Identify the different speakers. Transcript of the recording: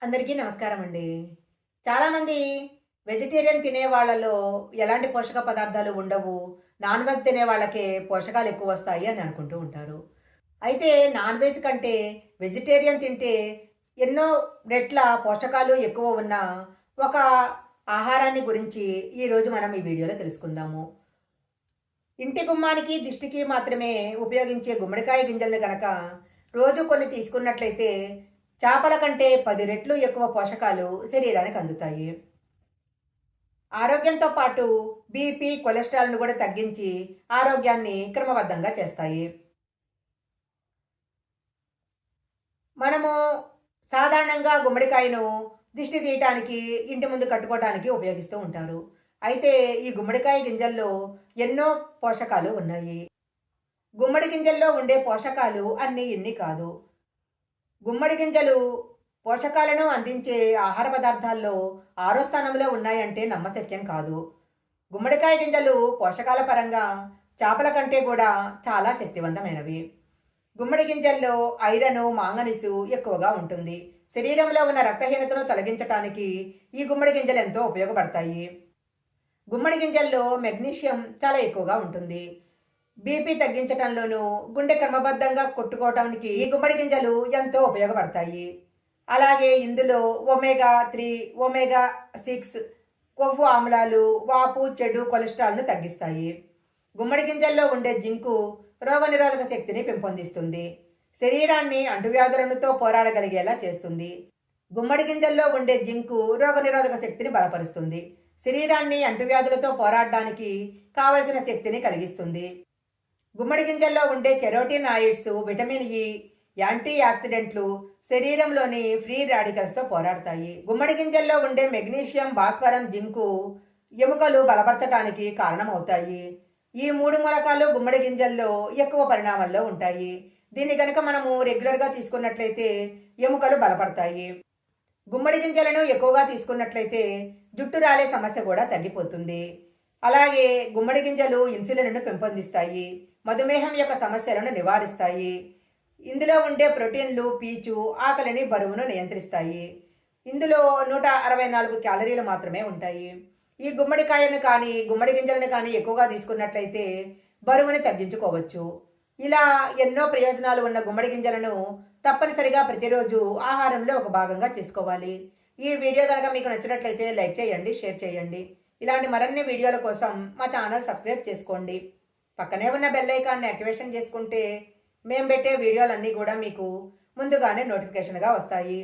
Speaker 1: అందరికీ నమస్కారం అండి. చాలామంది వెజిటేరియన్ తినే వాళ్ళలో ఎలాంటి పోషక పదార్థాలు ఉండవు. నాన్ వెజ్ తినే వాళ్ళకే పోషకాలు ఎక్కువొస్తాయి అని అనుకుంటూ ఉంటారు. అయితే నాన్ వెజ్ కంటే వెజిటేరియన్ తింటే ఎన్నో రెట్ల పోషకాలు ఎక్కువ ఉన్న ఒక ఆహారాన్ని గురించి ఈరోజు మనం ఈ వీడియోలో తెలుసుకుందాము. ఇంటి గుమ్మానికి, దిష్టికి మాత్రమే ఉపయోగించే గుమ్మడికాయ గింజలను గనక రోజు కొన్ని తీసుకున్నట్లయితే చేపల కంటే 10 రెట్లు ఎక్కువ పోషకాలు శరీరానికి అందుతాయి. ఆరోగ్యంతో పాటు బీపీ, కొలెస్ట్రాల్‌ను కూడా తగ్గించి ఆరోగ్యాన్ని క్రమబద్ధంగా చేస్తాయి. మనము సాధారణంగా గుమ్మడికాయను దిష్టి తీయటానికి, ఇంటి ముందు కట్టుకోవటానికి ఉపయోగిస్తూ ఉంటారు. అయితే ఈ గుమ్మడికాయ గింజల్లో ఎన్నో పోషకాలు ఉన్నాయి. గుమ్మడి గింజల్లో ఉండే పోషకాలు అన్నీ ఇన్ని కాదు. గుమ్మడి గింజలు పోషకాలను అందించే ఆహార పదార్థాల్లో ఆరో స్థానంలో ఉన్నాయంటే నమ్మశక్యం కాదు. గుమ్మడికాయ గింజలు పోషకాల పరంగా చేపల కంటే కూడా చాలా శక్తివంతమైనవి. గుమ్మడి గింజల్లో ఐరన్, మాంగనీసు ఎక్కువగా ఉంటుంది. శరీరంలో ఉన్న రక్తహీనతను తొలగించటానికి ఈ గుమ్మడి గింజలు ఎంతో ఉపయోగపడతాయి. గుమ్మడి గింజల్లో మెగ్నీషియం చాలా ఎక్కువగా ఉంటుంది. బీపీ తగ్గించటంలోనూ, గుండె క్రమబద్ధంగా కొట్టుకోవటానికి ఈ గుమ్మడి గింజలు ఎంతో ఉపయోగపడతాయి. అలాగే ఇందులో ఒమేగా 3, ఒమేగా 6 కొవ్వు ఆమ్లాలు వాపు, చెడు కొలెస్ట్రాల్‌ను తగ్గిస్తాయి. గుమ్మడి గింజల్లో ఉండే జింకు రోగనిరోధక శక్తిని పెంపొందిస్తుంది. శరీరాన్ని అంటువ్యాధులతో పోరాడగలిగేలా చేస్తుంది. గుమ్మడి గింజల్లో ఉండే జింకు రోగనిరోధక శక్తిని బలపరుస్తుంది. శరీరాన్ని అంటువ్యాధులతో పోరాడడానికి కావలసిన శక్తిని కలిగిస్తుంది. గుమ్మడి గింజల్లో ఉండే కెరోటినాయిడ్స్, విటమిన్ ఇ, యాంటీ ఆక్సిడెంట్లు శరీరంలోని ఫ్రీ రాడికల్స్తో పోరాడతాయి. గుమ్మడి గింజల్లో ఉండే మెగ్నీషియం, భాస్వరం, జింకు ఎముకలు బలపరచడానికి కారణమవుతాయి. ఈ 3 మూలకాలు గుమ్మడి గింజల్లో ఎక్కువ పరిణామంలో ఉంటాయి. దీన్ని కనుక మనము రెగ్యులర్గా తీసుకున్నట్లయితే ఎముకలు బలపడతాయి. గుమ్మడి గింజలను ఎక్కువగా తీసుకున్నట్లయితే జుట్టు రాలే సమస్య కూడా తగ్గిపోతుంది. అలాగే గుమ్మడి గింజలు ఇన్సులిన్ను పెంపొందిస్తాయి. మధుమేహం యొక్క సమస్యలను నివారిస్తాయి. ఇందులో ఉండే ప్రోటీన్లు, పీచు ఆకలిని, బరువును నియంత్రిస్తాయి. ఇందులో 164 క్యాలరీలు మాత్రమే ఉంటాయి. ఈ గుమ్మడికాయను కానీ, గుమ్మడి గింజలను కానీ ఎక్కువగా తీసుకున్నట్లయితే బరువుని తగ్గించుకోవచ్చు. ఇలా ఎన్నో ప్రయోజనాలు ఉన్న గుమ్మడి గింజలను తప్పనిసరిగా ప్రతిరోజు ఆహారంలో ఒక భాగంగా చేసుకోవాలి. ఈ వీడియో కనుక మీకు నచ్చినట్లయితే లైక్ చేయండి, షేర్ చేయండి. ఇలాంటి మరిన్ని వీడియోల కోసం మా ఛానల్ సబ్స్క్రైబ్ చేసుకోండి. పక్కనే ఉన్న బెల్ ఐకాన్ని యాక్టివేషన్ చేసుకుంటే మేము పెట్టే వీడియోలన్నీ కూడా మీకు ముందుగానే నోటిఫికేషన్గా వస్తాయి.